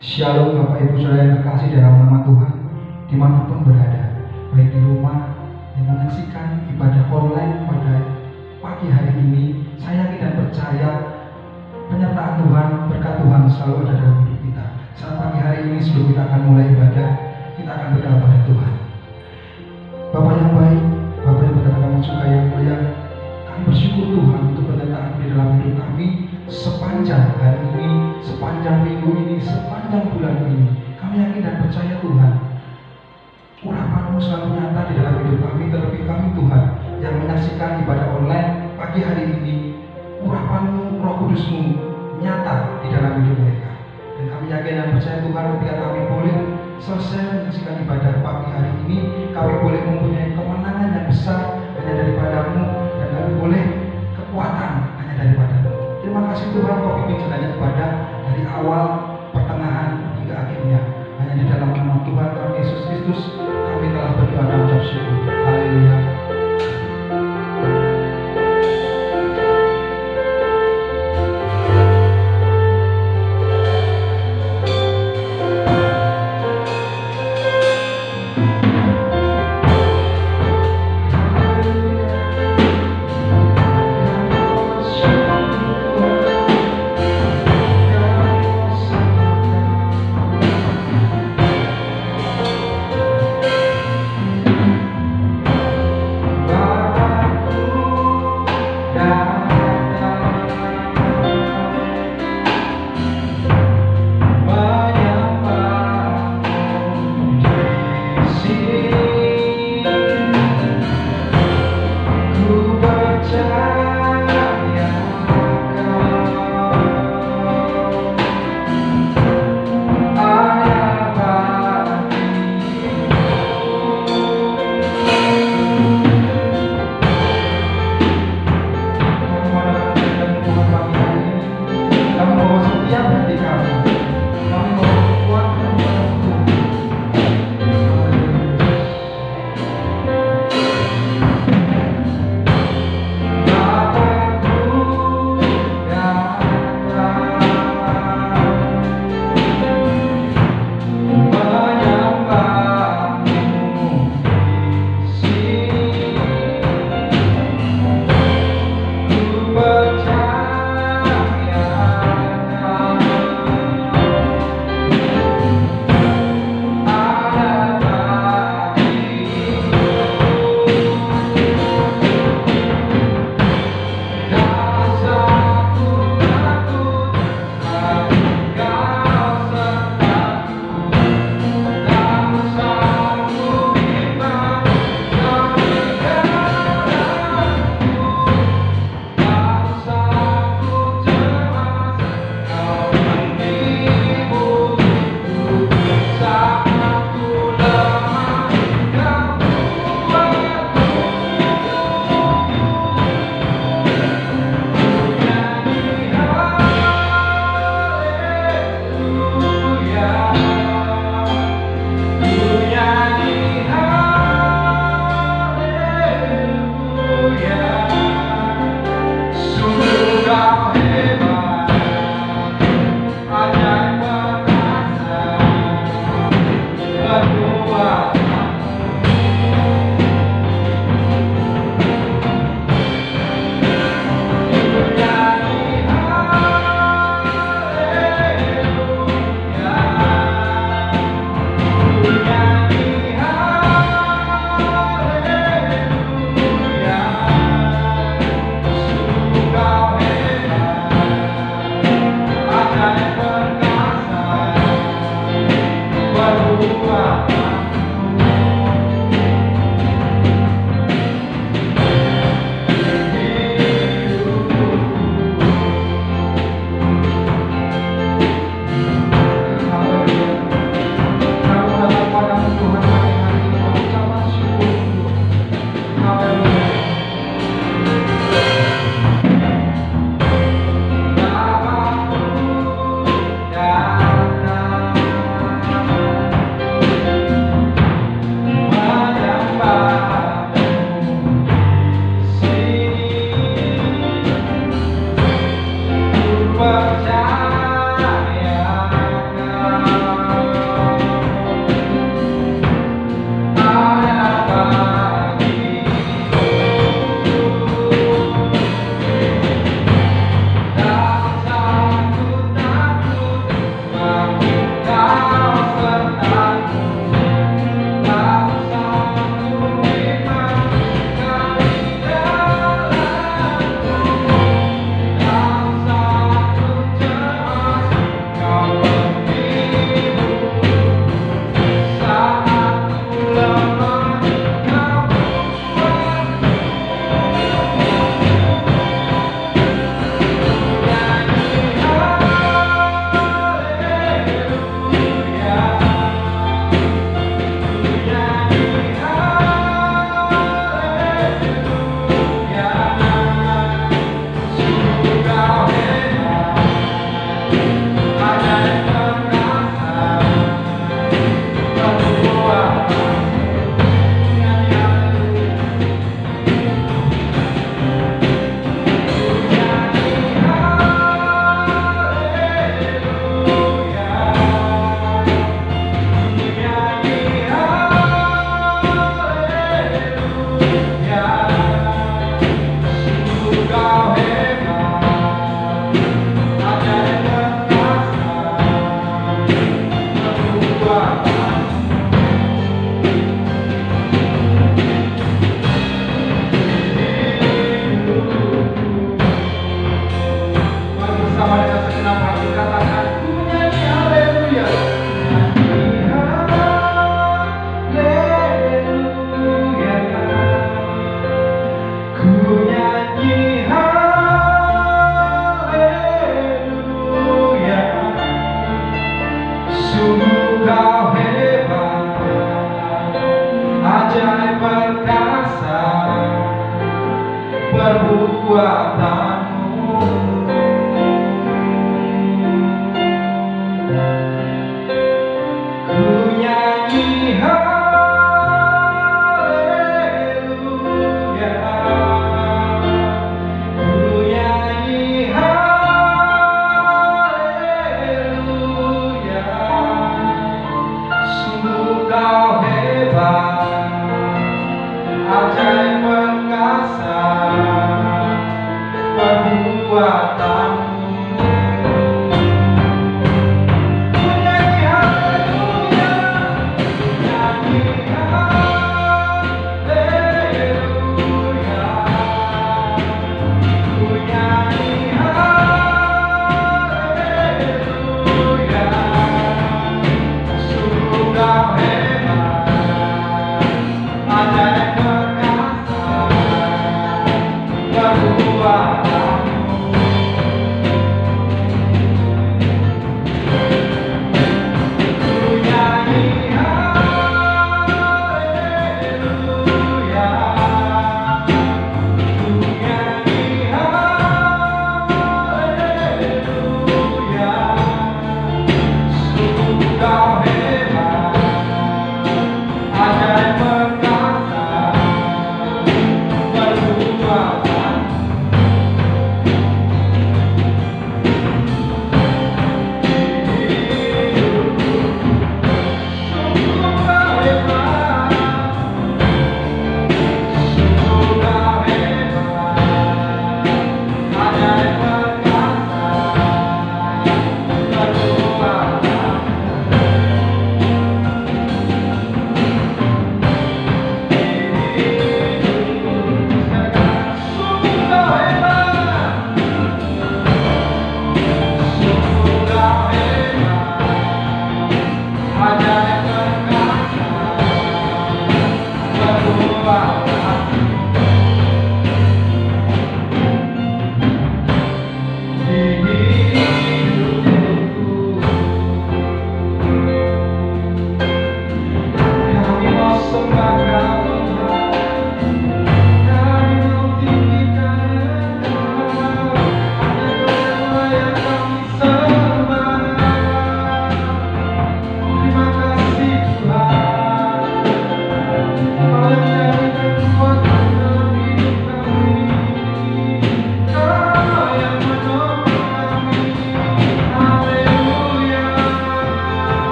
Shalom Bapak Ibu Saudara yang terkasih dalam nama Tuhan, dimanapun berada, baik di rumah yang menyaksikan ibadah online pada pagi hari ini. Saya yakin dan percaya penyertaan Tuhan, berkat Tuhan selalu ada dalam hidup kita. Saat pagi hari ini sebelum kita akan mulai ibadah, kita akan berdoa pada Tuhan. Bapak yang baik, Bapak yang berkata suka yang mulia, kami bersyukur Tuhan untuk penyertaan di dalam hidup kami sepanjang hari ini, sepanjang minggu ini, sepanjang bulan ini. Kami yakin dan percaya Tuhan, urapan-Mu selalu nyata di dalam hidup kami, terlebih kami Tuhan yang menyaksikan ibadah online pagi hari ini. Urapan-Mu, Roh Kudus-Mu nyata di dalam hidup mereka. Dan kami yakin dan percaya Tuhan, ketika kami boleh selesai menyaksikan ibadah pagi hari ini, kami boleh mempunyai kemenangan yang besar hanya daripada-Mu, dan kami boleh kekuatan hanya daripada-Mu. Terima kasih Tuhan, Kau pimpin jalannya ibadah dari awal, pertengahan hingga akhirnya. Hanya di dalam nama Tuhan kami Yesus Kristus kami telah berdoa dan ucap syukur. Haleluya.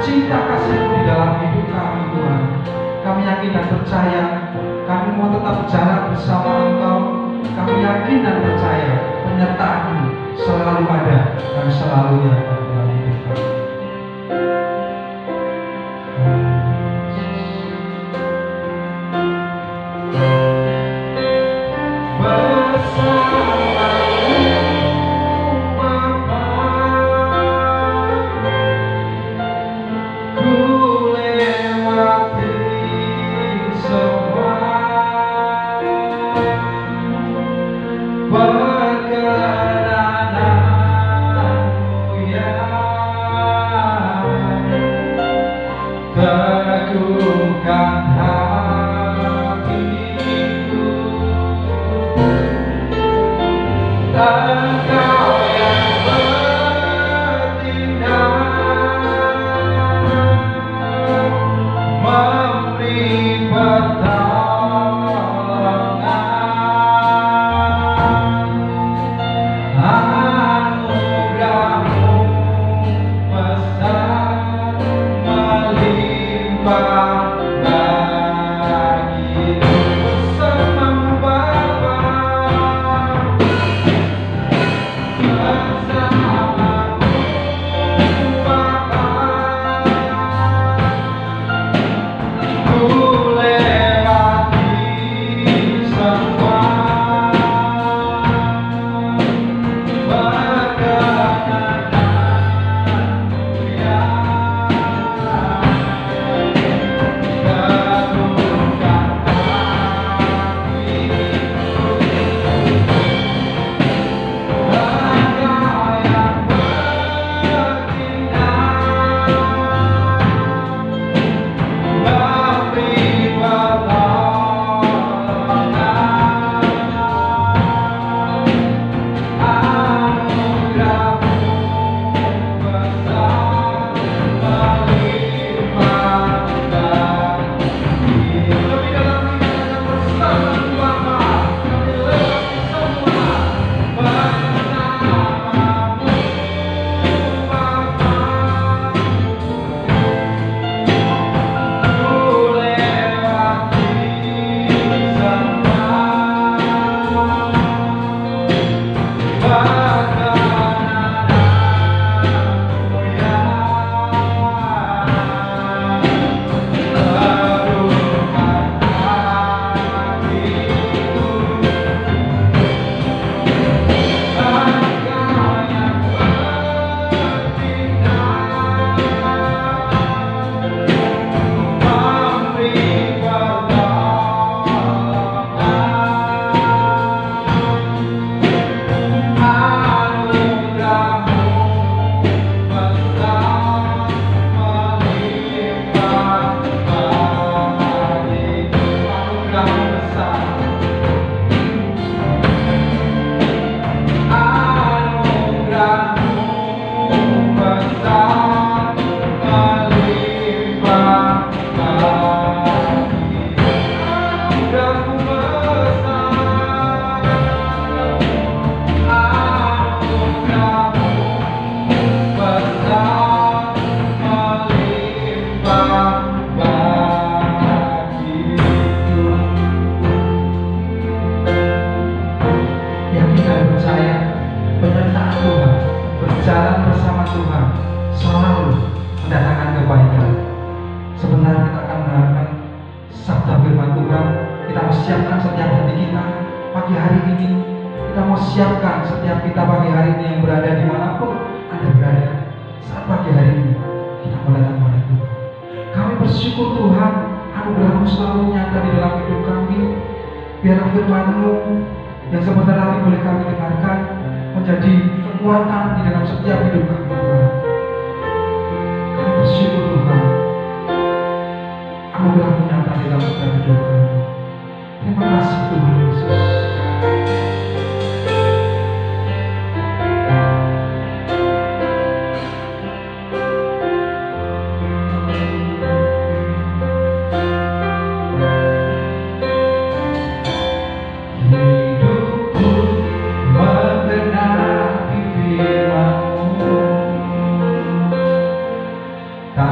cinta kasih-Mu di dalam hidup kami Tuhan. Kami yakin dan percaya kami mau tetap berjalan bersama Engkau. Kami yakin dan percaya penyertaan-Mu selalu ada dan selalu nyata dalam hidup kami. Teguhkan hatiku, Engkau yang bertindak, memberi pertolongan, anugerah-Mu besar melimpah bagiku bersama-Mu Bapa, bersama-Mu Bapa, ku lewati semua perkenanan-Mu yang berjalan bersama Tuhan selalu mendatangkan kebaikan. Sebentar kita akan mendengarkan sabda firman Tuhan. Kita mau siapkan setiap hati kita pagi hari ini. Kita mau siapkan setiap kita pagi hari ini yang berada dimanapun Anda berada. Saat pagi hari ini kita mau datang kepada Tuhan. Kami bersyukur Tuhan, anugerah-Mu selalu nyata di dalam hidup kami. Biarlah firman-Mu yang sebentar lagi boleh kami dengarkan menjadi kekuatan di dalam setiap hidup kami Tuhan. Kami bersyukur Tuhan, anugerah-Mu nyata di dalam setiap hidup kami. Terima kasih Tuhan Yesus. Tak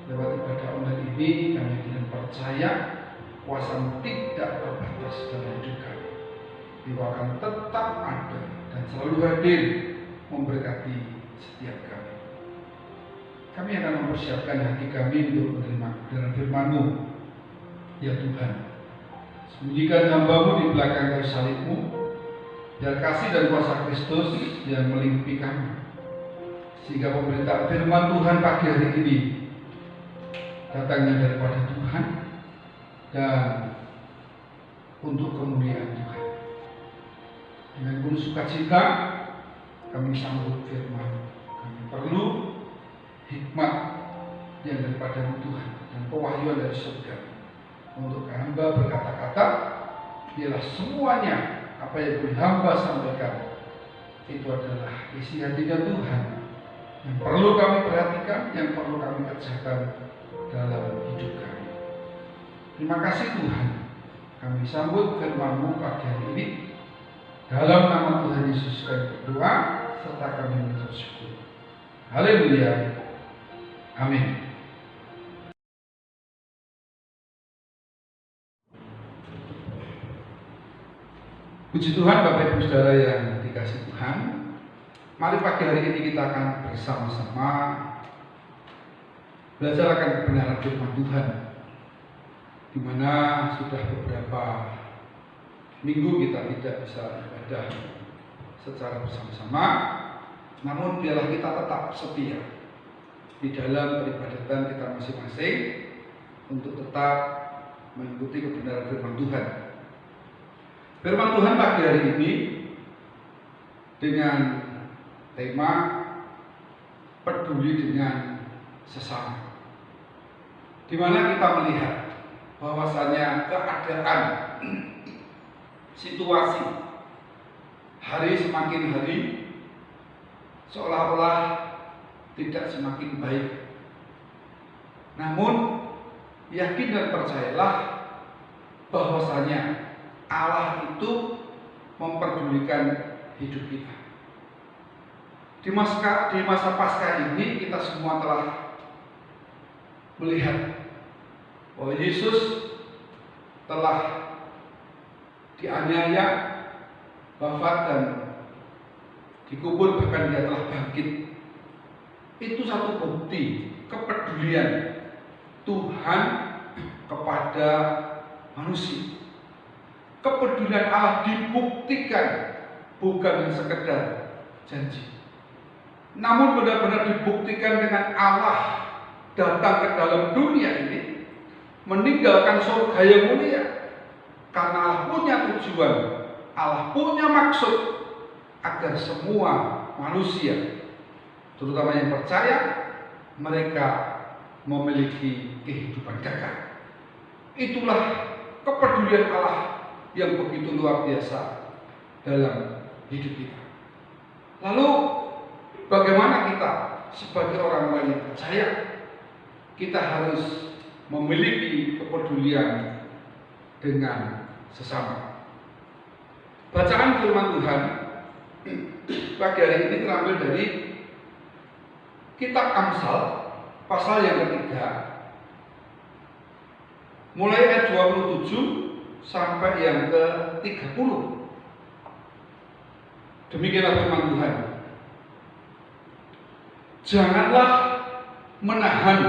lewat ibadah online ini kami yakin percaya kuasa-Mu tidak terbatas dalam hidup kami. Engkau akan tetap ada dan selalu hadir memberkati setiap kami. Kami akan mempersiapkan hati kami untuk menerima kebenaran firman-Mu. Ya Tuhan, sembunyikan hamba-Mu di belakang kayu salib-Mu, biar kasih dan kuasa Kristus yang melingkupi kami, sehingga pemberitaan firman Tuhan pagi hari ini datangnya daripada Tuhan dan untuk kemuliaan Tuhan. Dengan penuh sukacita kami sambut firman. Kami perlu hikmat yang daripada Tuhan dan pewahyuan dari surga untuk hamba berkata-kata, biarlah semuanya apa yang boleh hamba sampaikan itu adalah isi hatinya Tuhan yang perlu kami perhatikan, yang perlu kami kerjakan dalam hidup kami. Terima kasih Tuhan, kami sambut firman-Mu pagi hari ini. Dalam nama Tuhan Yesus kami berdoa serta kami mengucap syukur. Haleluya. Amin. Puji Tuhan, Bapak Ibu Saudara yang dikasihi Tuhan. Mari pagi hari ini kita akan bersama-sama belajar akan kebenaran firman Tuhan, di mana sudah beberapa minggu kita tidak bisa ibadah secara bersama-sama. Namun biarlah kita tetap setia di dalam peribadatan kita masing-masing untuk tetap mengikuti kebenaran firman Tuhan. Firman Tuhan pagi hari ini dengan tema peduli dengan sesama, di mana kita melihat bahwasanya keadaan situasi hari semakin hari seolah-olah tidak semakin baik. Namun yakin dan percayalah bahwasanya Allah itu memperdulikan hidup kita. Di masa Paskah ini kita semua telah melihat bahwa Yesus telah dianiaya, wafat dan dikubur, bahkan Dia telah bangkit. Itu satu bukti kepedulian Tuhan kepada manusia. Kepedulian Allah dibuktikan bukan sekedar janji, namun benar-benar dibuktikan dengan Allah datang ke dalam dunia ini, meninggalkan surga yang mulia, karena Allah punya tujuan, Allah punya maksud agar semua manusia, terutama yang percaya, mereka memiliki kehidupan kekal. Itulah kepedulian Allah yang begitu luar biasa dalam hidup kita. Lalu bagaimana kita sebagai orang-orang yang percaya? Kita harus memiliki kepedulian dengan sesama. Bacaan firman Tuhan pagi hari ini terambil dari kitab Amsal pasal yang ketiga, mulai ayat 27 sampai yang ke-30. Demikianlah firman Tuhan. Janganlah menahan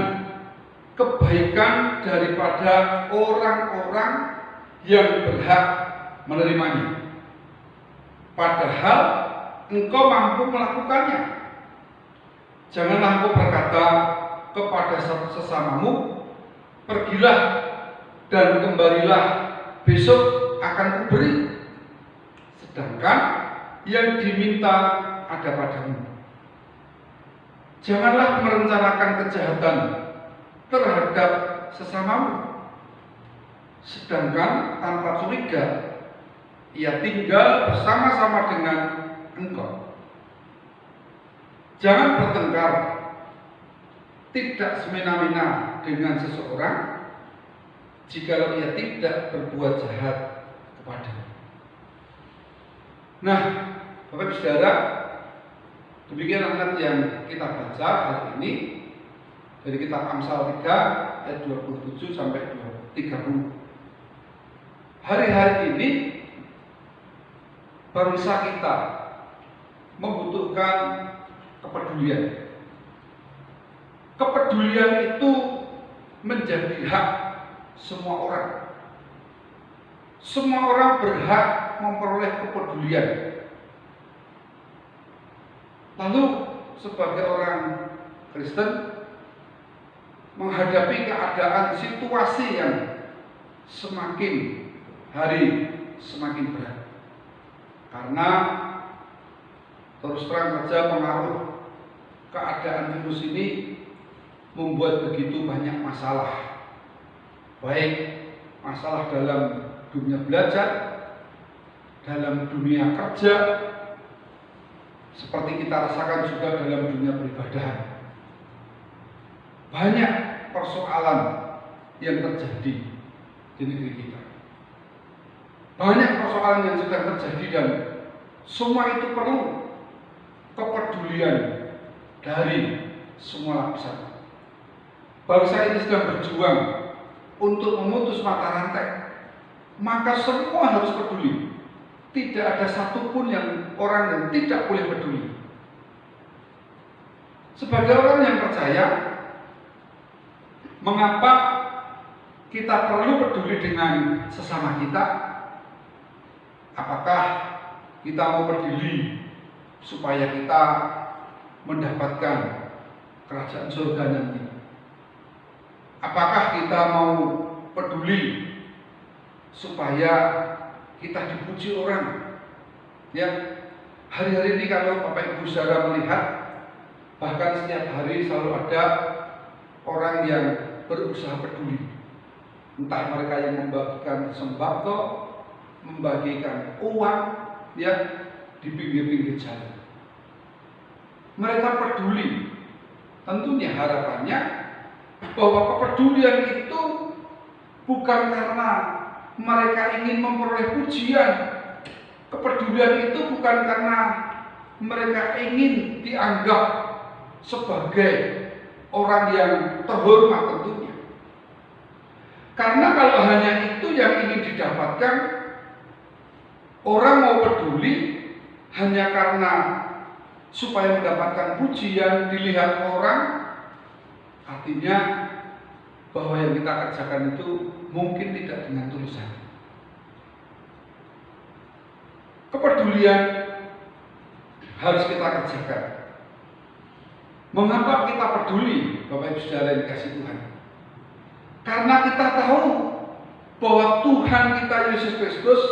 kebaikan daripada orang-orang yang berhak menerimanya, padahal engkau mampu melakukannya. Janganlah engkau berkata kepada sesamamu, pergilah dan kembalilah, besok akan kuberi, sedangkan yang diminta ada padamu. Janganlah merencanakan kejahatan terhadap sesamamu, sedangkan tanpa curiga ia tinggal bersama-sama dengan engkau. Jangan bertengkar, tidak semena-mena dengan seseorang jikalau ia tidak berbuat jahat kepadamu. Nah, Bapak Saudara, demikian ayat yang kita baca hari ini. Dari kitab Amsal 3 ayat 27 sampai 30. Hari-hari ini bangsa kita membutuhkan kepedulian. Kepedulian itu menjadi hak semua orang. Semua orang berhak memperoleh kepedulian. Lalu sebagai orang Kristen menghadapi keadaan situasi yang semakin hari semakin berat, karena terus terang saja pengaruh keadaan virus ini membuat begitu banyak masalah, baik masalah dalam dunia belajar, dalam dunia kerja, seperti kita rasakan juga dalam dunia beribadah. Banyak persoalan yang terjadi di negeri kita. Banyak persoalan yang sedang terjadi dan semua itu perlu kepedulian dari semua lapisan. Bangsa ini sedang berjuang untuk memutus mata rantai, maka semua harus peduli. Tidak ada satupun orang yang tidak boleh peduli. Sebagai orang yang percaya, mengapa kita perlu peduli dengan sesama kita? Apakah kita mau peduli supaya kita mendapatkan kerajaan surga nanti? Apakah kita mau peduli supaya kita dipuji orang? Ya, hari-hari ini kalau Bapak Ibu saudara melihat, bahkan setiap hari selalu ada orang yang berusaha peduli. Entah mereka yang membagikan sembako, membagikan uang, ya, di pinggir-pinggir jalan. Mereka peduli. Tentunya harapannya bahwa kepedulian itu bukan karena mereka ingin memperoleh pujian. Kepedulian itu bukan karena mereka ingin dianggap sebagai orang yang terhormat tentunya. Karena kalau hanya itu yang ingin didapatkan, orang mau peduli hanya karena supaya mendapatkan pujian, dilihat orang, artinya bahwa yang kita kerjakan itu mungkin tidak dengan tulus hati. Kepedulian harus kita kerjakan. Mengapa kita peduli, Bapak Ibu Saudara yang dikasihi Tuhan? Karena kita tahu bahwa Tuhan kita Yesus Kristus,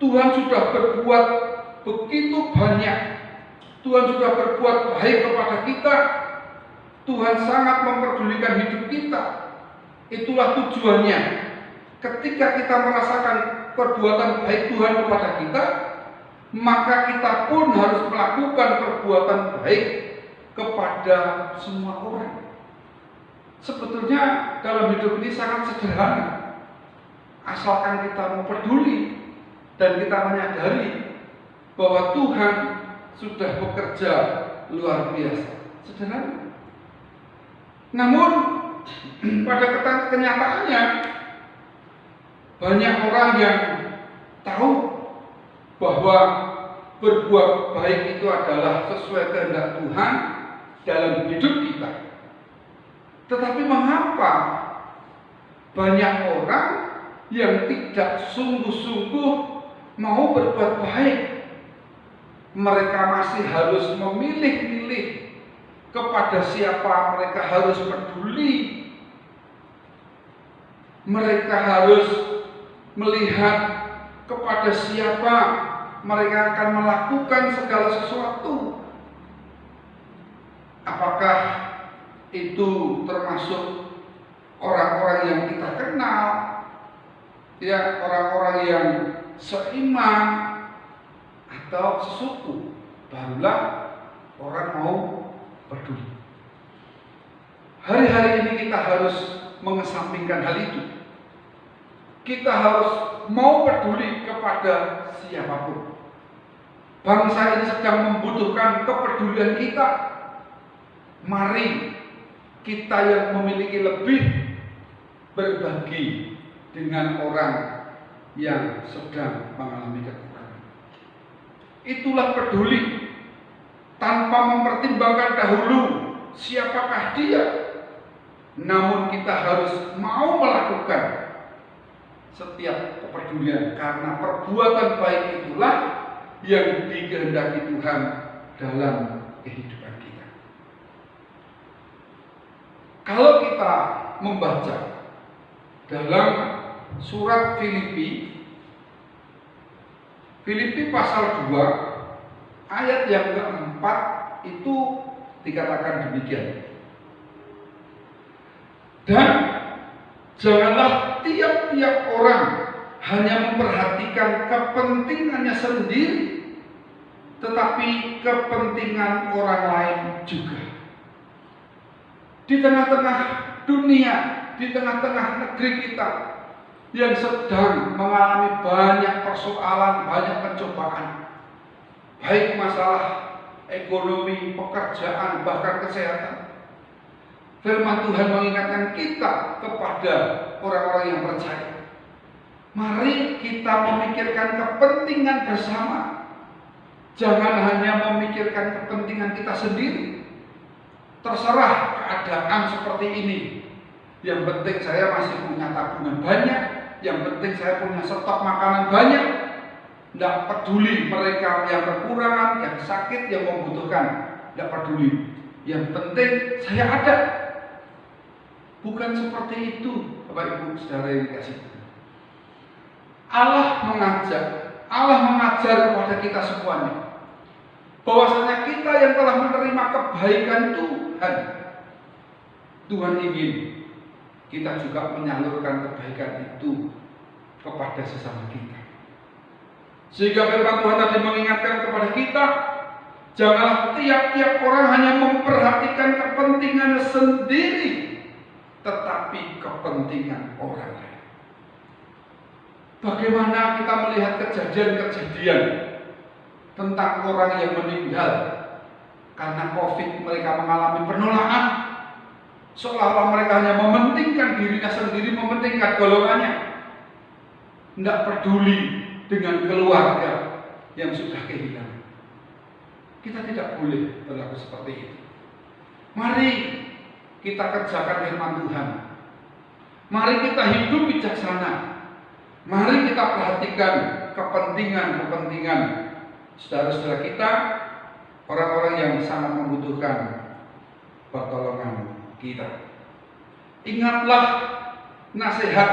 Tuhan sudah berbuat begitu banyak. Tuhan sudah berbuat baik kepada kita. Tuhan sangat memperdulikan hidup kita. Itulah tujuannya. Ketika kita merasakan perbuatan baik Tuhan kepada kita, maka kita pun harus melakukan perbuatan baik kepada semua orang. Sebetulnya dalam hidup ini sangat sederhana, asalkan kita mau peduli dan kita menyadari bahwa Tuhan sudah bekerja luar biasa. Sederhana. Namun pada kenyataannya banyak orang yang tahu bahwa berbuat baik itu adalah sesuai kehendak Tuhan dalam hidup kita. Tetapi mengapa banyak orang yang tidak sungguh-sungguh mau berbuat baik? Mereka masih harus memilih-milih kepada siapa mereka harus peduli. Mereka harus melihat kepada siapa mereka akan melakukan segala sesuatu. Apakah itu termasuk orang-orang yang kita kenal, ya, orang-orang yang seiman atau sesuku, barulah orang mau peduli. Hari-hari ini kita harus mengesampingkan hal itu. Kita harus mau peduli kepada siapapun. Bangsa ini sedang membutuhkan kepedulian kita. Mari kita yang memiliki lebih berbagi dengan orang yang sedang mengalami kekurangan. Itulah peduli, tanpa mempertimbangkan dahulu siapakah dia, namun kita harus mau melakukan setiap kepedulian, karena perbuatan baik itulah yang dikehendaki Tuhan dalam kehidupan kita. Kalau kita membaca dalam surat Filipi pasal 2 ayat yang keempat itu dikatakan demikian. Dan janganlah tiap-tiap orang hanya memperhatikan kepentingannya sendiri, tetapi kepentingan orang lain juga. Di tengah-tengah dunia, di tengah-tengah negeri kita yang sedang mengalami banyak persoalan, banyak pencobaan, baik masalah ekonomi, pekerjaan, bahkan kesehatan, firman Tuhan mengingatkan kita kepada orang-orang yang percaya. Mari kita memikirkan kepentingan bersama. Jangan hanya memikirkan kepentingan kita sendiri. Terserah keadaan seperti ini. Yang penting saya masih punya tabungan banyak. Yang penting saya punya stok makanan banyak. Tidak peduli mereka yang kekurangan, yang sakit, yang membutuhkan. Tidak peduli. Yang penting saya ada. Bukan seperti itu, Bapak Ibu Saudara yang dikasihi. Allah mengajar kepada kita semuanya bahwasanya kita yang telah menerima kebaikan Tuhan ingin kita juga menyalurkan kebaikan itu kepada sesama kita. Sehingga firman Tuhan tadi mengingatkan kepada kita, janganlah tiap-tiap orang hanya memperhatikan kepentingannya sendiri, tetapi kepentingan orang lain. Bagaimana kita melihat kejadian-kejadian tentang orang yang meninggal karena COVID, mereka mengalami penolakan, seolah-olah mereka hanya mementingkan dirinya sendiri, mementingkan golongannya, tidak peduli dengan keluarga yang sudah kehilangan. Kita tidak boleh berlaku seperti itu. Mari kita kerjakan firman Tuhan. Mari kita hidup bijaksana. Mari kita perhatikan kepentingan-kepentingan saudara-saudara kita, orang-orang yang sangat membutuhkan pertolongan kita. Ingatlah nasihat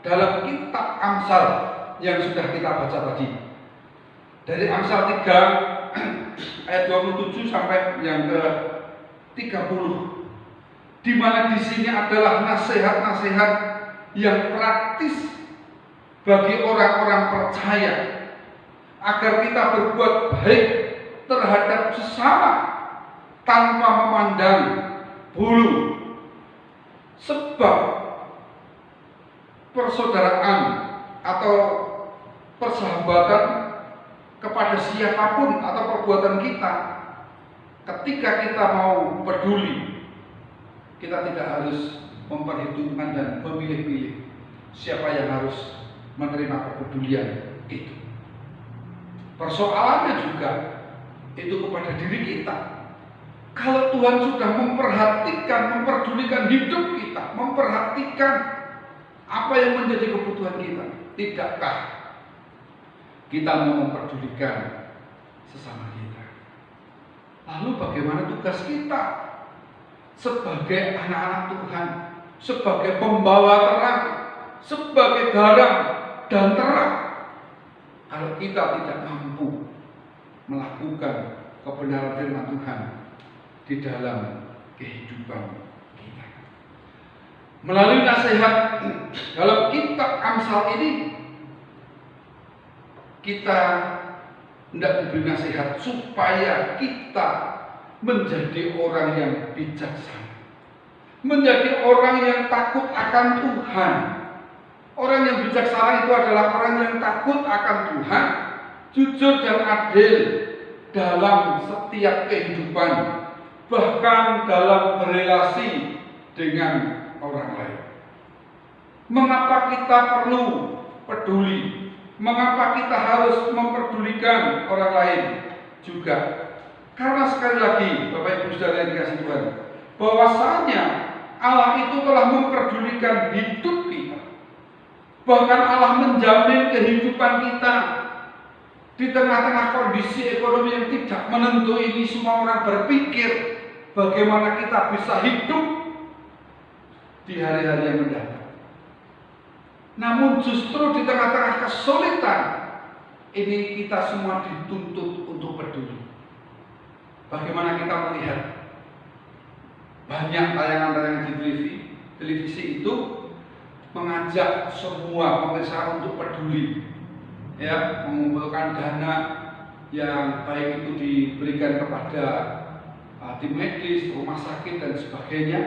dalam kitab Amsal yang sudah kita baca tadi. Dari Amsal 3 ayat 27 sampai yang ke 30. Di mana di sini adalah nasihat-nasihat yang praktis bagi orang-orang percaya agar kita berbuat baik terhadap sesama tanpa memandang bulu, sebab persaudaraan atau persahabatan kepada siapapun atau perbuatan kita, ketika kita mau peduli, kita tidak harus memperhitungkan dan memilih-pilih siapa yang harus menerima kepedulian itu. Persoalannya juga itu kepada diri kita. Kalau Tuhan sudah memperhatikan, memperdulikan hidup kita, memperhatikan apa yang menjadi kebutuhan kita, tidakkah kita mau memperdulikan sesama kita? Lalu bagaimana tugas kita sebagai anak-anak Tuhan, sebagai pembawa terang, sebagai garam dan terang, kalau kita tidak mampu melakukan kebenaran firman Tuhan di dalam kehidupan kita? Melalui nasihat dalam kitab Amsal ini, kita hendak diberi nasihat supaya kita menjadi orang yang bijaksana, menjadi orang yang takut akan Tuhan. Orang yang bijaksana itu adalah orang yang takut akan Tuhan, jujur dan adil dalam setiap kehidupan, bahkan dalam berelasi dengan orang lain. Mengapa kita perlu peduli? Mengapa kita harus memperdulikan orang lain juga? Karena sekali lagi, Bapak Ibu Saudara yang dikasihi Tuhan, bahwasanya Allah itu telah memperdulikan hidup kita. Bahkan Allah menjamin kehidupan kita di tengah-tengah kondisi ekonomi yang tidak menentu ini. Semua orang berpikir bagaimana kita bisa hidup di hari-hari yang mendatang. Namun justru di tengah-tengah kesulitan ini kita semua dituntut untuk peduli. Bagaimana kita melihat banyak tayangan-tayangan di televisi itu mengajak semua pemirsa untuk peduli, ya, mengumpulkan dana yang baik itu diberikan kepada tim medis, rumah sakit dan sebagainya.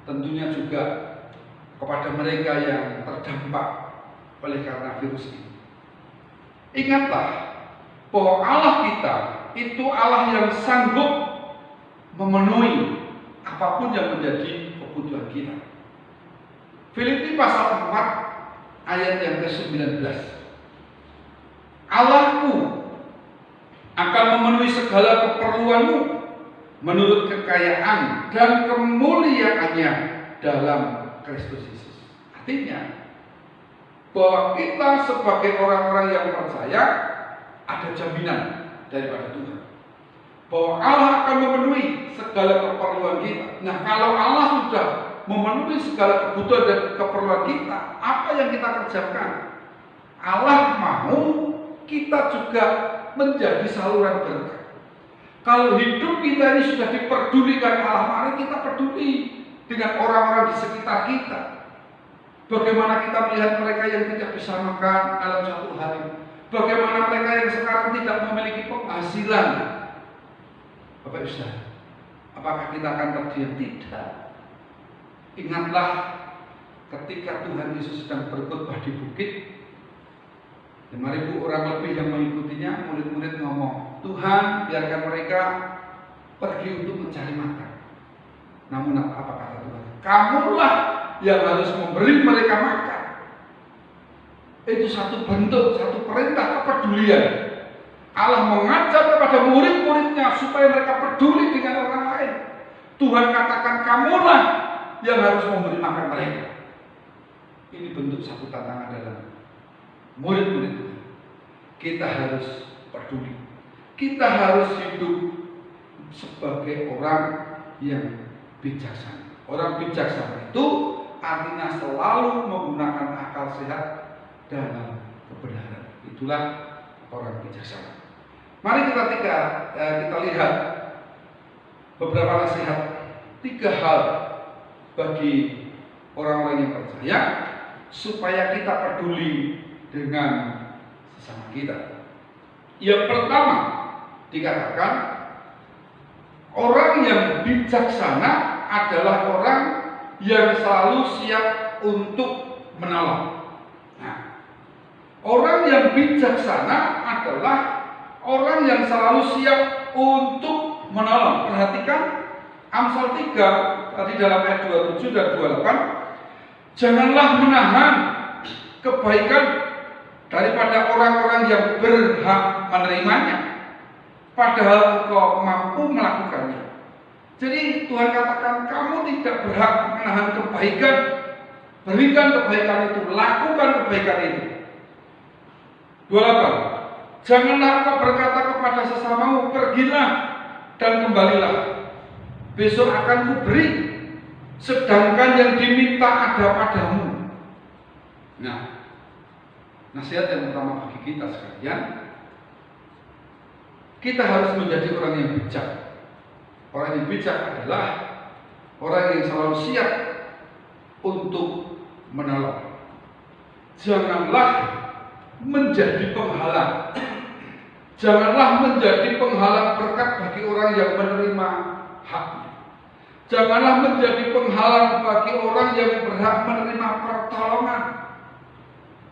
Tentunya juga kepada mereka yang terdampak oleh karena virus ini. Ingatlah bahwa Allah kita itu Allah yang sanggup memenuhi apapun yang menjadi kebutuhan kita. Filipi pasal 4 ayat yang ke-19. Allahku akan memenuhi segala keperluanmu menurut kekayaan dan kemuliaannya dalam Kristus Yesus. Artinya bahwa kita sebagai orang-orang yang percaya ada jaminan daripada Tuhan bahwa Allah akan memenuhi segala keperluan kita. Nah, kalau Allah sudah memenuhi segala kebutuhan dan keperluan kita, apa yang kita kerjakan? Allah mau kita juga menjadi saluran berkat. Kalau hidup kita ini sudah diperdulikan Allah, mari kita peduli dengan orang-orang di sekitar kita. Bagaimana kita melihat mereka yang tidak bisa makan dalam satu hari? Bagaimana mereka yang sekarang tidak memiliki penghasilan? Bapak Ibu, apakah kita akan terdiam? Tidak. Ingatlah ketika Tuhan Yesus sedang berkhotbah di bukit, 5.000 orang lebih yang mengikutinya, murid-murid ngomong, Tuhan biarkan mereka pergi untuk mencari makan. Namun apa kata Tuhan? Kamulah yang harus memberi mereka makan. Itu satu bentuk, satu perintah kepedulian. Allah mengajar kepada murid-muridnya supaya mereka peduli dengan orang lain. Tuhan katakan kamulah yang harus memberi makan mereka. Ini bentuk satu tantangan dalam murid-murid Tuhan. Kita harus peduli. Kita harus hidup sebagai orang yang bijaksana. Orang bijaksana itu artinya selalu menggunakan akal sehat dalam kebenaran. Itulah orang bijaksana. Mari kita lihat beberapa nasihat, 3 hal bagi orang-orang yang percaya supaya kita peduli dengan sesama kita. Yang pertama dikatakan orang yang bijaksana adalah orang yang selalu siap untuk menolong. Nah, orang yang bijaksana adalah orang yang selalu siap untuk menolong. Perhatikan Amsal 3 tadi dalam ayat 27 dan 28. Janganlah menahan kebaikan daripada orang-orang yang berhak menerimanya, padahal engkau mampu melakukannya. Jadi Tuhan katakan kamu tidak berhak menahan kebaikan. Berikan kebaikan itu, lakukan kebaikan itu. 28. Janganlah engkau berkata kepada sesamamu, pergilah dan kembalilah, besok akan kuberi, sedangkan yang diminta ada padamu. Nah, nasihat yang pertama bagi kita sekalian, kita harus menjadi orang yang bijak. Orang yang bijak adalah orang yang selalu siap untuk menolong. Janganlah menjadi penghalang. Janganlah menjadi penghalang berkat bagi orang yang menerima haknya. Janganlah menjadi penghalang bagi orang yang berhak menerima pertolongan.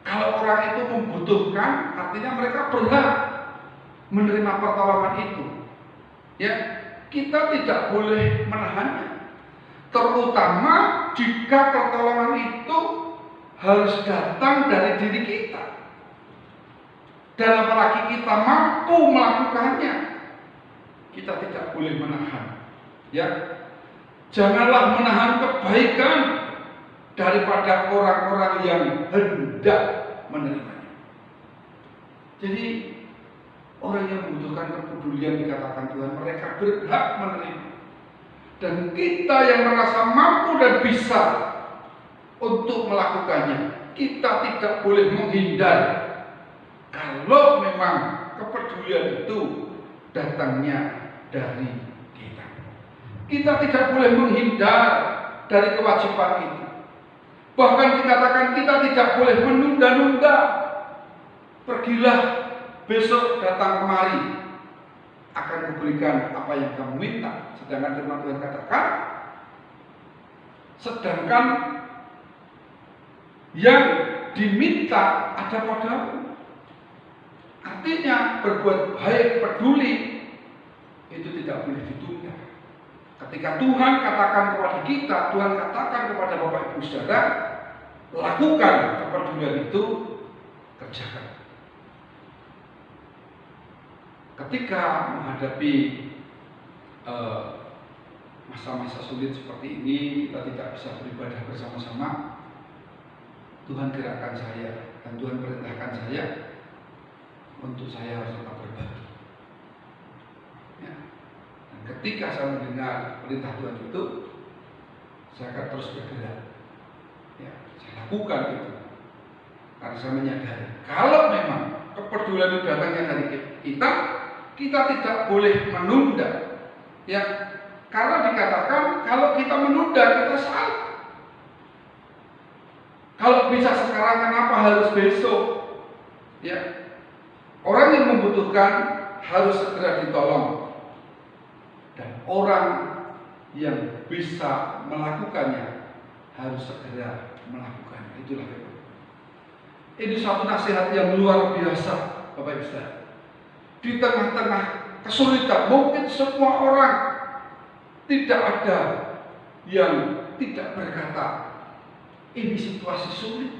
Kalau orang itu membutuhkan, artinya mereka berhak menerima pertolongan itu. Ya, kita tidak boleh menahannya. Terutama jika pertolongan itu harus datang dari diri kita. Dan apalagi kita mampu melakukannya, kita tidak boleh menahan. Ya, janganlah menahan kebaikan daripada orang-orang yang hendak menerimanya. Jadi orang yang membutuhkan kepedulian dikatakan Tuhan, mereka berhak menerima. Dan kita yang merasa mampu dan bisa untuk melakukannya, kita tidak boleh menghindar. Kalau memang kepedulian itu datangnya dari kita, kita tidak boleh menghindar dari kewajiban itu. Bahkan dikatakan kita tidak boleh menunda-nunda. Pergilah besok datang kemari, akan kuberikan apa yang kamu minta. Sedangkan firman Tuhan katakan, sedangkan yang diminta ada padamu. Artinya berbuat baik, peduli, itu tidak boleh ditunda. Ketika Tuhan katakan kepada kita, Tuhan katakan kepada Bapak Ibu Saudara, lakukan kepedulian itu, kerjakan. Ketika menghadapi masa-masa sulit seperti ini, kita tidak bisa beribadah bersama-sama. Tuhan gerakkan saya dan Tuhan perintahkan saya untuk saya harus tetap berbagi. Ya. Dan ketika saya mendengar perintah Tuhan itu, saya akan terus bergerak. Ya, saya lakukan itu karena saya menyadari kalau memang kepedulian itu datangnya dari kita, kita tidak boleh menunda. Ya, karena dikatakan kalau kita menunda kita salah. Kalau bisa sekarang, kenapa harus besok? Ya, orang yang membutuhkan harus segera ditolong, dan orang yang bisa melakukannya harus segera melakukannya. Itulah itu. Ini suatu nasihat yang luar biasa, Bapak Ibu Saudara. Di tengah-tengah kesulitan, mungkin semua orang tidak ada yang tidak berkata, ini situasi sulit.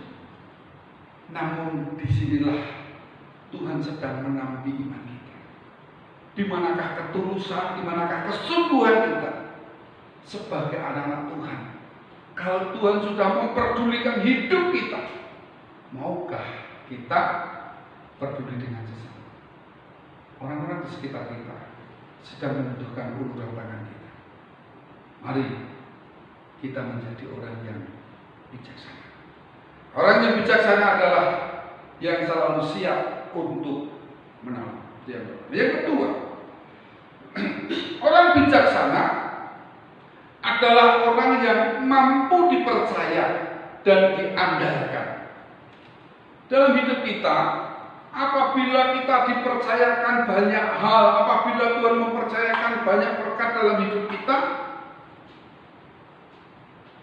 Namun disinilah Tuhan sedang menampi iman kita. Di manakah ketulusan, di manakah kesungguhan kita sebagai anak-anak Tuhan? Kalau Tuhan sudah memperdulikan hidup kita, maukah kita peduli dengan sesama? Orang-orang di sekitar kita sedang membutuhkan uluran tangan kita. Mari kita menjadi orang yang bijaksana. Orang yang bijaksana adalah yang selalu siap untuk menolong. Yang kedua, orang bijaksana adalah orang yang mampu dipercaya dan diandalkan. Dalam hidup kita, apabila kita dipercayakan banyak hal, apabila Tuhan mempercayakan banyak berkat dalam hidup kita,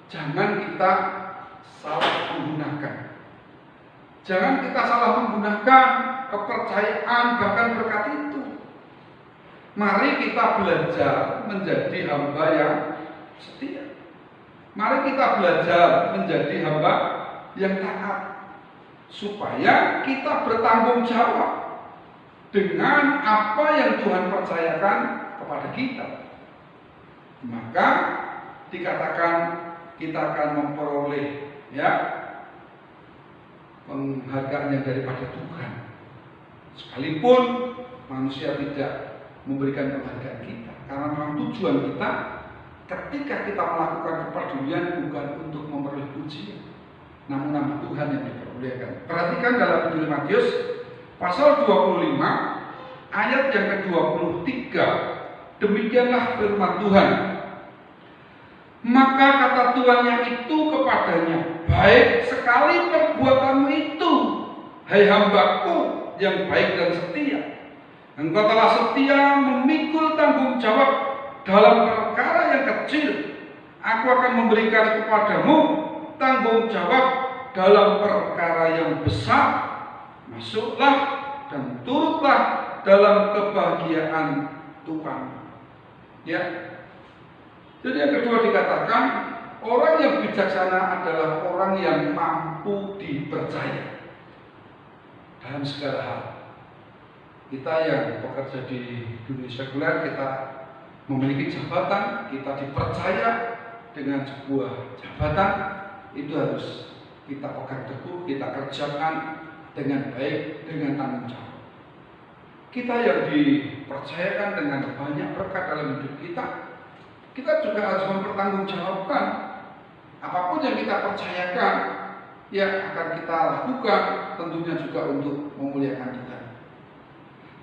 jangan kita salah menggunakan. Jangan kita salah menggunakan kepercayaan bahkan berkat itu. Mari kita belajar menjadi hamba yang setia. Mari kita belajar menjadi hamba yang taat, supaya kita bertanggung jawab dengan apa yang Tuhan percayakan kepada kita. Maka dikatakan kita akan memperoleh penghargaan yang daripada Tuhan. Sekalipun manusia tidak memberikan penghargaan kita, karena memang tujuan kita ketika kita melakukan kepedulian bukan untuk memperoleh pujian, namun nama Tuhan yang dipermuliakan. Perhatikan dalam Injil Matius pasal 25 ayat yang ke-23. Demikianlah firman Tuhan. Maka kata tuannya itu kepadanya, baik sekali perbuatanmu itu, hai hambaku yang baik dan setia. Engkau telah setia memikul tanggung jawab dalam perkara yang kecil. Aku akan memberikan kepadamu tanggung jawab dalam perkara yang besar. Masuklah dan turutlah dalam kebahagiaan Tuhan. Ya. Jadi yang kedua dikatakan orang yang bijaksana adalah orang yang mampu dipercaya dalam segala hal. Kita yang bekerja di dunia sekuler, kita memiliki jabatan, kita dipercaya dengan sebuah jabatan, itu harus kita pegang teguh, kita kerjakan dengan baik, dengan tanggung jawab. Kita yang dipercayakan dengan banyak berkat dalam hidup kita juga harus mempertanggungjawabkan apapun yang kita percayakan, ya akan kita lakukan, tentunya juga untuk memuliakan Tuhan.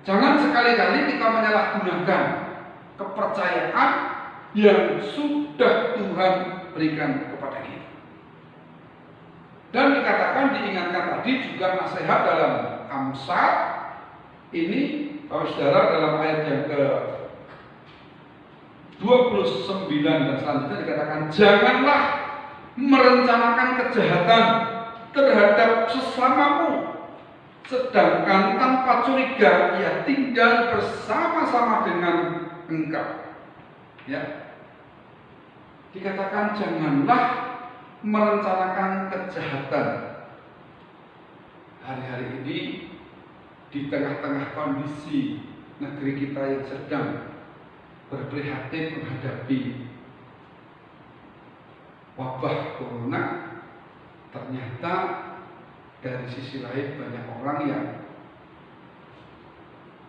Jangan sekali-kali kita menyalahgunakan kepercayaan yang sudah Tuhan berikan kepada kita. Dan dikatakan, diingatkan tadi juga nasihat dalam Amsal ini, saudara, dalam ayat yang ke-29 dan selanjutnya dikatakan, janganlah merencanakan kejahatan terhadap sesamamu, sedangkan tanpa curiga ia tinggal bersama-sama dengan engkau. Ya, dikatakan janganlah merencanakan kejahatan. Hari-hari ini di tengah-tengah kondisi negeri kita yang sedang berprihatin menghadapi wabah corona, ternyata dari sisi lain banyak orang yang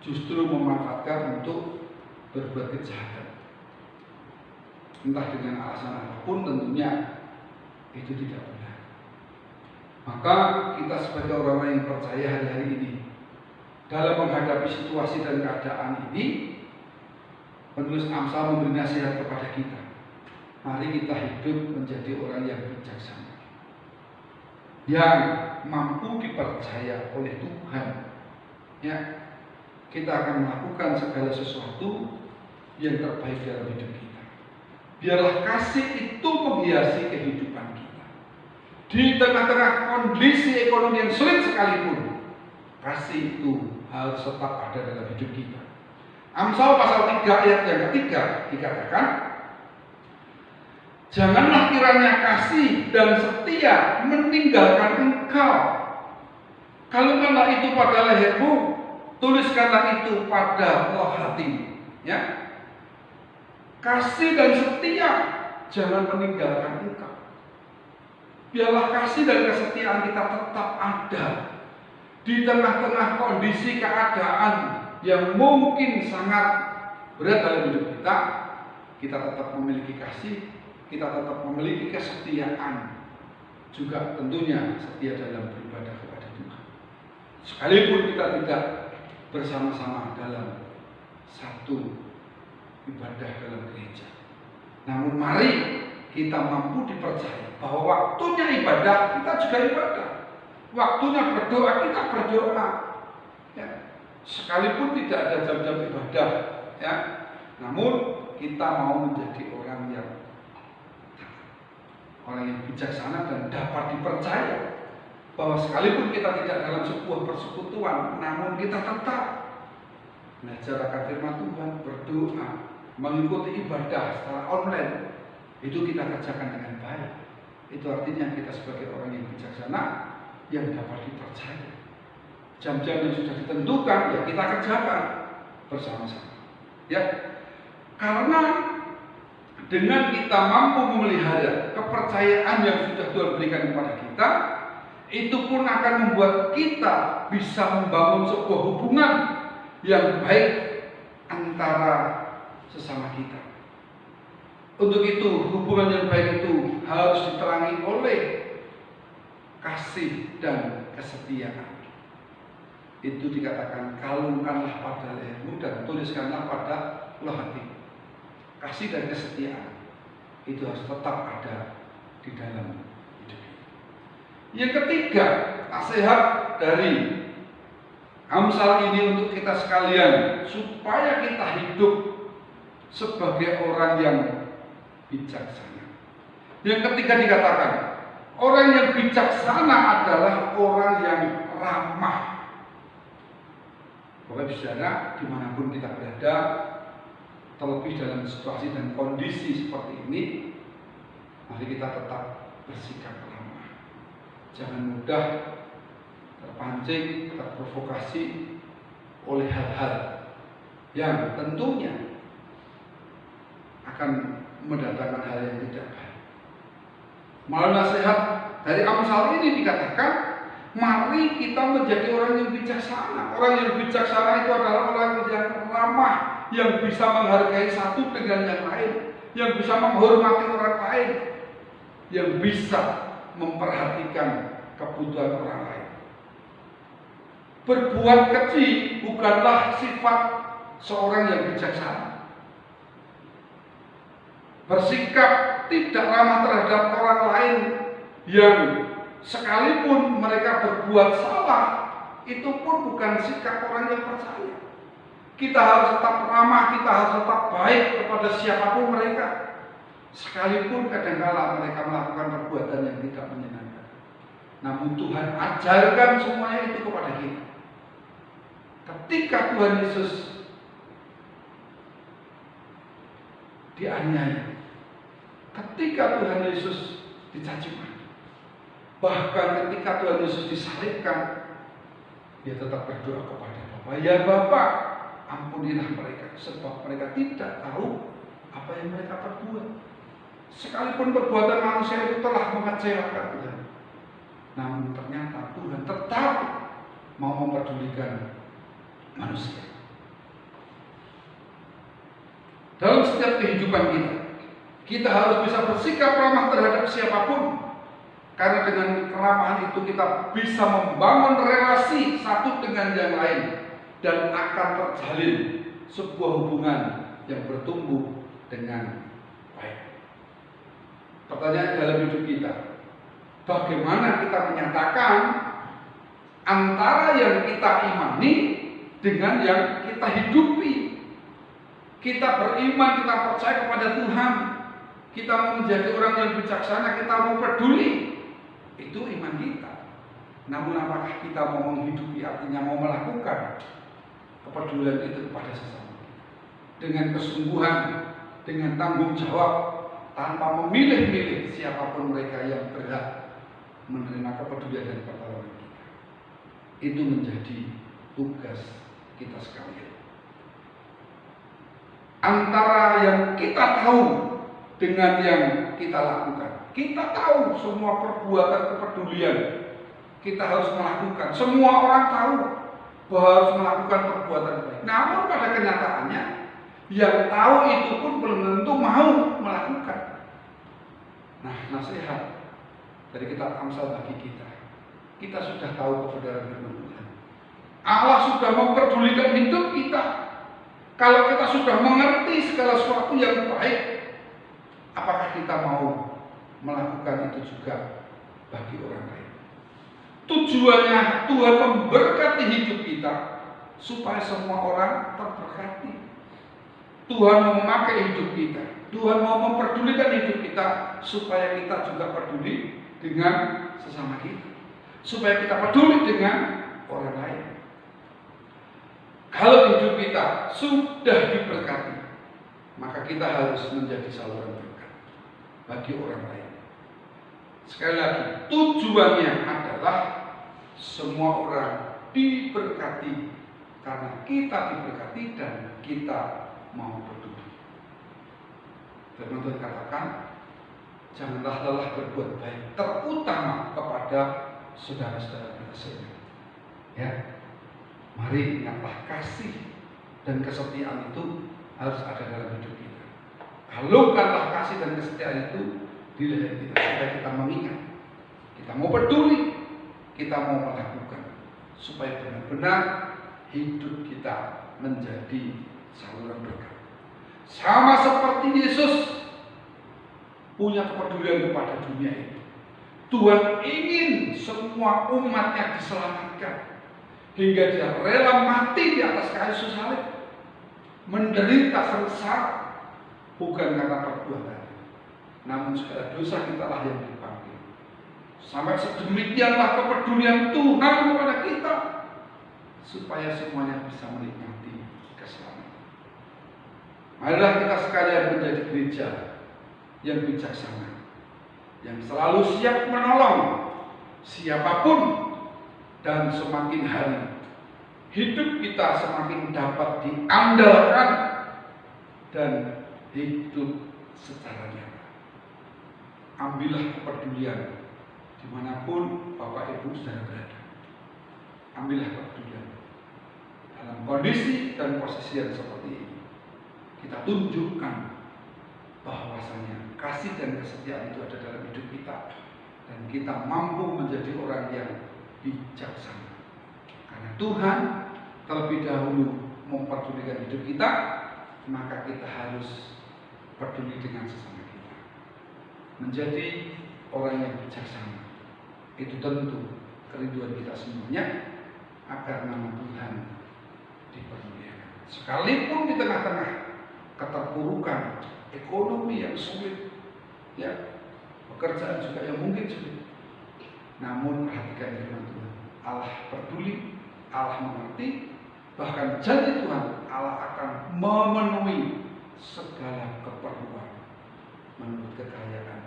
justru memanfaatkan untuk berbuat kejahatan. Entah dengan alasan apapun, tentunya itu tidak benar. Maka kita sebagai orang yang percaya hari-hari ini dalam menghadapi situasi dan keadaan ini, penulis Amsal memberi nasihat kepada kita. Mari kita hidup menjadi orang yang bijaksana, yang mampu dipercaya oleh Tuhan. Ya, kita akan melakukan segala sesuatu yang terbaik dalam hidup kita. Biarlah kasih itu menghiasi kehidupan kita. Di tengah-tengah kondisi ekonomi yang sulit sekalipun, kasih itu harus tetap ada dalam hidup kita. Amsal pasal 3 ayat yang ketiga dikatakan, janganlah kiranya kasih dan setia meninggalkan engkau. Kalungkanlah itu pada lehermu, tuliskanlah itu pada loh hatimu. Ya, kasih dan setia jangan meninggalkan engkau. Biarlah kasih dan kesetiaan kita tetap ada di tengah-tengah kondisi keadaan yang mungkin sangat berat dalam hidup kita. Kita tetap memiliki kasih, kita tetap memiliki kesetiaan, juga tentunya setia dalam beribadah kepada Tuhan. Sekalipun kita tidak bersama-sama dalam satu ibadah dalam gereja, namun mari kita mampu dipercaya bahwa waktunya ibadah, kita juga ibadah. Waktunya berdoa, kita berdoa. Ya, sekalipun tidak ada jam-jam ibadah, ya, namun kita mau menjadi orang yang bijaksana dan dapat dipercaya, bahwa sekalipun kita tidak dalam sebuah persekutuan, namun kita tetap belajar akan firman Tuhan, berdoa, mengikuti ibadah secara online, itu kita kerjakan dengan baik. Itu artinya kita sebagai orang yang bijaksana, yang dapat dipercaya. Jam-jam yang sudah ditentukan, ya kita kerjakan bersama-sama. Ya, karena dengan kita mampu memelihara kepercayaan yang sudah Tuhan berikan kepada kita, itu pun akan membuat kita bisa membangun sebuah hubungan yang baik antara sesama kita. Untuk itu, hubungan yang baik itu harus diterangi oleh kasih dan kesetiaan. Itu dikatakan, kalungkanlah pada lehermu dan tuliskanlah pada loh hatimu. Kasih dan kesetiaan itu harus tetap ada di dalam hidup kita. Yang ketiga, nasihat dari Amsal ini untuk kita sekalian, supaya kita hidup sebagai orang yang bijaksana. Yang ketiga dikatakan, orang yang bijaksana adalah orang yang ramah. Bapak Saudara, dimanapun kita berada, Terlebih dalam situasi dan kondisi seperti ini, mari kita tetap bersikap ramah. Jangan mudah terpancing, terprovokasi oleh hal-hal yang tentunya akan mendatangkan hal yang tidak baik. Malah nasihat dari Amsal ini dikatakan, mari kita menjadi orang yang bijaksana. Orang yang bijaksana itu adalah orang yang ramah, yang bisa menghargai satu dengan yang lain, yang bisa menghormati orang lain, yang bisa memperhatikan kebutuhan orang lain. Berbuat keji bukanlah sifat seorang yang bijaksana. Bersikap tidak ramah terhadap orang lain yang sekalipun mereka berbuat salah, itu pun bukan sikap orang yang percaya. Kita harus tetap ramah, kita harus tetap baik kepada siapapun mereka, sekalipun kadang-kala mereka melakukan perbuatan yang tidak menyenangkan. Namun Tuhan ajarkan semuanya itu kepada kita. Ketika Tuhan Yesus dianiaya, ketika Tuhan Yesus dicaci maki, bahkan ketika Tuhan Yesus disalibkan, dia tetap berdoa kepada Bapa, ya Bapa, ampunilah mereka, sebab mereka tidak tahu apa yang mereka perbuat. Sekalipun perbuatan manusia itu telah mengecewakan Tuhan, namun ternyata Tuhan tetap mau memperdulikan manusia. Dalam setiap kehidupan kita harus bisa bersikap ramah terhadap siapapun, karena dengan keramahan itu kita bisa membangun relasi satu dengan yang lain, dan akan terjalin sebuah hubungan yang bertumbuh dengan baik. Pertanyaan dalam hidup kita, bagaimana kita menyatakan antara yang kita imani dengan yang kita hidupi? Kita beriman, kita percaya kepada Tuhan, kita mau menjadi orang yang bijaksana, kita mau peduli, itu iman kita. Namun apakah kita mau menghidupi, artinya mau melakukan kepedulian itu kepada sesama dengan kesungguhan, dengan tanggung jawab, tanpa memilih-milih siapapun mereka yang berhak menerima kepedulian dan pertolongan kita. Itu menjadi tugas kita sekalian. Antara yang kita tahu dengan yang kita lakukan. Kita tahu semua perbuatan kepedulian kita harus melakukan. Semua orang tahu bahwa harus melakukan perbuatan baik. Namun pada kenyataannya, yang tahu itu pun belum tentu mau melakukan. Nah, nasihat dari kitab Amsal bagi kita. Kita sudah tahu kebenaran firman Tuhan. Allah sudah memperdulikan hidup kita. Kalau kita sudah mengerti segala sesuatu yang baik, apakah kita mau melakukan itu juga bagi orang lain? Tujuannya Tuhan memberkati hidup kita supaya semua orang terberkati. Tuhan mau memakai hidup kita, Tuhan mau memperdulikan hidup kita supaya kita juga peduli dengan sesama kita, supaya kita peduli dengan orang lain. Kalau hidup kita sudah diberkati, maka kita harus menjadi saluran berkat bagi orang lain. Sekali lagi, tujuannya adalah semua orang diberkati, karena kita diberkati dan kita mau peduli. Firman Tuhan katakan, janganlah lelah berbuat baik, terutama kepada saudara-saudara kita sendiri. Ya, mari ingatlah kasih dan kesetiaan itu harus ada dalam hidup kita. Kalaukanlah kasih dan kesetiaan itu di leher kita, supaya kita mengingat, kita mau peduli, kita mau melakukan, supaya benar-benar hidup kita menjadi saluran berkat. Sama seperti Yesus punya kepedulian kepada dunia ini. Tuhan ingin semua umatnya diselamatkan, hingga dia rela mati di atas kayu salib, menderita sengsara, bukan karena perbuatan, namun segala dosa kita lah yang dipanggil. Sampai sedemikianlah kepedulian Tuhan kepada kita, supaya semuanya bisa menikmati keselamatan. Marilah kita sekalian menjadi gereja yang bijaksana, yang selalu siap menolong siapapun, dan semakin hari hidup kita semakin dapat diandalkan dan hidup secara nyata. Ambillah kepedulian dimanapun Bapak Ibu Saudara berada. Ambillah kepedulian dalam kondisi dan posisi yang seperti ini. Kita tunjukkan bahwasanya kasih dan kesetiaan itu ada dalam hidup kita, dan kita mampu menjadi orang yang bijaksana. Karena Tuhan terlebih dahulu memperdulikan hidup kita, maka kita harus peduli dengan sesama kita. Menjadi orang yang bijaksana itu tentu kerinduan kita semuanya, agar nama Tuhan dipermuliakan. Sekalipun di tengah-tengah keterpurukan ekonomi yang sulit, ya, pekerjaan juga yang mungkin sulit, namun perhatikan firman Tuhan. Allah peduli, Allah mengerti, bahkan janji Tuhan, Allah akan memenuhi segala keperluan menurut kekayaan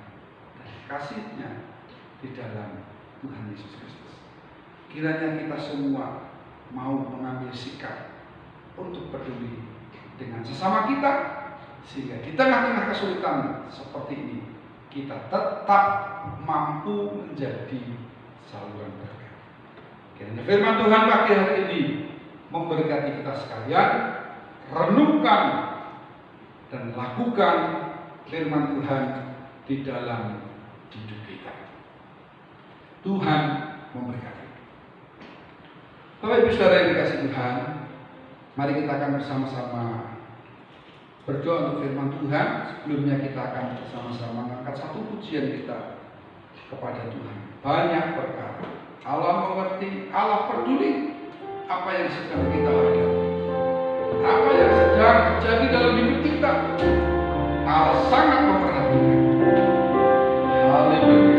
dan kasih-Nya di dalam Tuhan Yesus Kristus. Kiranya kita semua mau mengambil sikap untuk peduli dengan sesama kita, sehingga di tengah-tengah kesulitan seperti ini kita tetap mampu menjadi saluran berkat. Kiranya firman Tuhan pagi hari ini memberkati kita sekalian. Renungkan dan lakukan firman Tuhan di dalam hidup kita. Tuhan memberkati. Bapak Ibu Saudara yang dikasihi Tuhan, mari kita akan bersama-sama berdoa untuk firman Tuhan. Sebelumnya kita akan bersama-sama mengangkat satu pujian kita kepada Tuhan. Banyak perkara Allah mengerti, Allah peduli apa yang sedang kita hadapi, apa yang sedang terjadi dalam hidup kita. Allah sangat memperhatikan. Haleluya.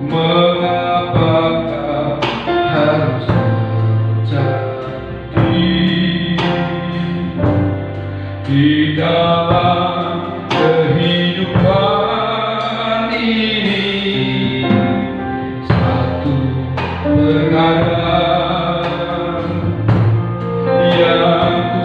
Mengapakah harus terjadi di dalam kehidupan ini? Satu perkara yang ku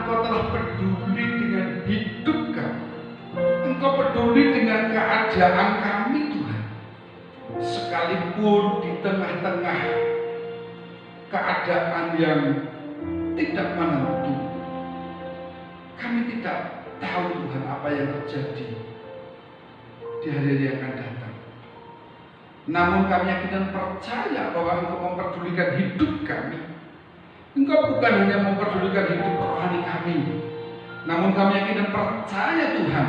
Engkau telah peduli dengan hidup kami. Engkau peduli dengan keadaan kami, Tuhan. Sekalipun di tengah-tengah keadaan yang tidak menentu, kami tidak tahu, Tuhan, apa yang terjadi di hari-hari yang akan datang. Namun kami yakin dan percaya bahwa Engkau memperdulikan hidup kami. Engkau bukan hanya memperdulikan hidup rohani kami, namun kami yakin dan percaya, Tuhan,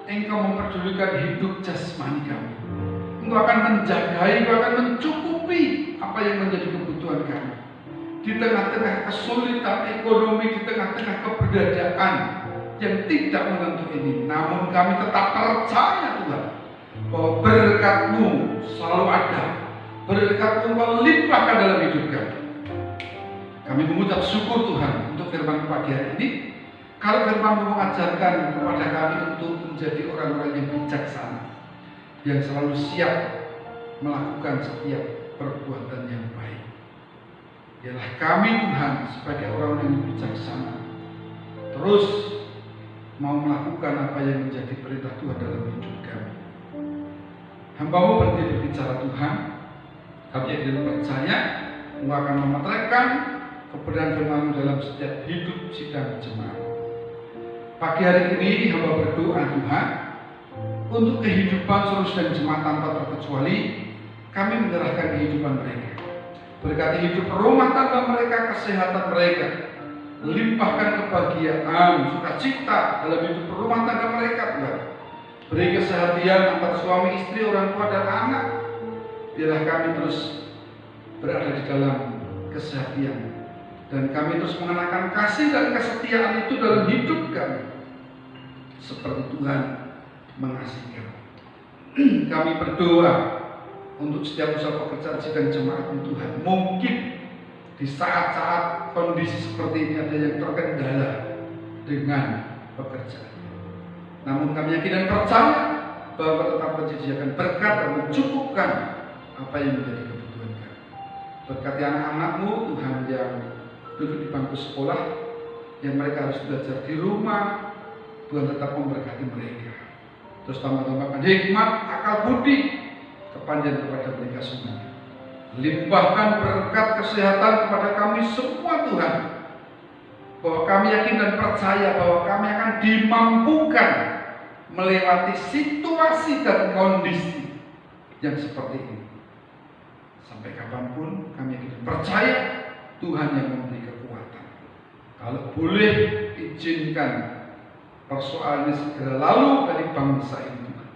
Engkau memperdulikan hidup jasmani kami. Engkau akan menjagai, Engkau akan mencukupi apa yang menjadi kebutuhan kami. Di tengah-tengah kesulitan ekonomi, di tengah-tengah keberadaan yang tidak menentu ini, namun kami tetap percaya, Tuhan, bahwa berkat-Mu selalu ada, berkat-Mu melimpahkan dalam hidup kami. Kami mengucap syukur, Tuhan, untuk firman pagi hari ini. Kalau firman-Mu mengajarkan kepada kami untuk menjadi orang-orang yang bijaksana, yang selalu siap melakukan setiap perbuatan yang baik. Ialah kami, Tuhan, sebagai orang yang bijaksana, terus mau melakukan apa yang menjadi perintah Tuhan dalam hidup kami. Hamba-Mu berhenti berbicara, Tuhan. Kami yakin percaya Engkau akan memeteraikan kebenaran firman-Mu dalam setiap hidup sidang jemaat. Pagi hari ini hamba berdoa, Tuhan, untuk kehidupan seluruh sidang jemaat tanpa terkecuali. Kami menyerahkan kehidupan mereka. Berkati hidup rumah tangga mereka, kesehatan mereka. Limpahkan kebahagiaan, sukacita dalam hidup rumah tangga mereka, Tuhan. Beri kesehatan antara suami, istri, orang tua, dan anak. Biarlah kami terus berada di dalam kesehatan, dan kami terus mengenakan kasih dan kesetiaan itu dalam hidup kami, seperti Tuhan mengasihi kami. Kami berdoa untuk setiap usaha pekerjaan sidang jemaat Tuhan. Mungkin di saat-saat kondisi seperti ini ada yang terkendala dengan pekerjaan. Namun kami yakin dan percaya bahwa tetap menyediakan berkat dan mencukupkan apa yang menjadi kebutuhan kami. Berkati anak-anak-Mu, Tuhan, yang duduk di bangku sekolah, yang mereka harus belajar di rumah. Tuhan tetap memberkati mereka. Terus tambah-tambahkan hikmat, akal budi, kepanjangan kepada mereka semuanya. Limpahkan berkat kesehatan kepada kami semua, Tuhan. Bahwa kami yakin dan percaya bahwa kami akan dimampukan melewati situasi dan kondisi yang seperti ini. Sampai kapanpun kami yakin dan percaya Tuhan yang memberi kekuatan. Kalau boleh izinkan persoalan ini segera lalu dari bangsa ini, Tuhan,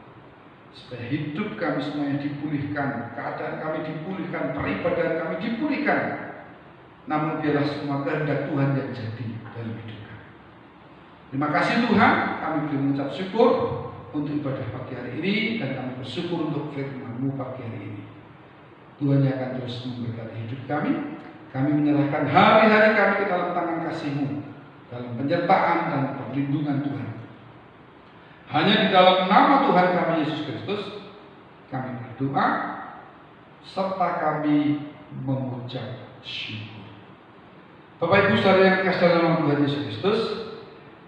supaya hidup kami semuanya dipulihkan, keadaan kami dipulihkan, peribadahan kami dipulihkan. Namun biarlah semua kehendak Tuhan yang jadi dalam hidup kami. Terima kasih, Tuhan, kami mengucap syukur untuk ibadah pagi hari ini, dan kami bersyukur untuk firman-Mu pagi hari ini. Tuhan yang akan terus memberkati hidup kami. Kami menyerahkan hari-hari kami ke dalam tangan kasih-Mu, dalam penyertaan dan perlindungan Tuhan. Hanya di dalam nama Tuhan kami Yesus Kristus kami berdoa, serta kami mengucap syukur. Bapak Ibu saudara yang dikasihi dalam nama Tuhan Yesus Kristus,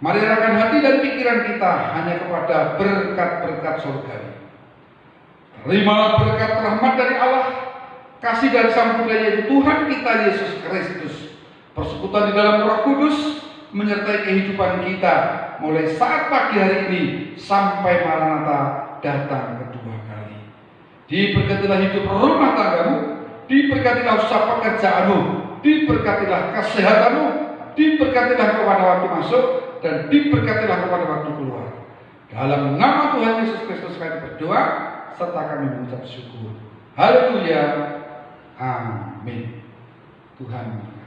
mari arahkan hati dan pikiran kita hanya kepada berkat-berkat surgawi. Terimalah berkat rahmat dari Allah, kasih dari Sang Putra yaitu Tuhan kita Yesus Kristus, persekutuan di dalam Roh Kudus menyertai kehidupan kita mulai saat pagi hari ini sampai Maranatha datang kedua kali. Diberkatilah hidup rumah tanggamu, diberkatilah usaha pekerjaanmu, diberkatilah kesehatanmu, diberkatilah kepada waktu masuk, dan diberkatilah kepada waktu keluar. Dalam nama Tuhan Yesus Kristus kami berdoa, serta kami mengucap syukur. Haleluya. Amin. Tuhan memberkati.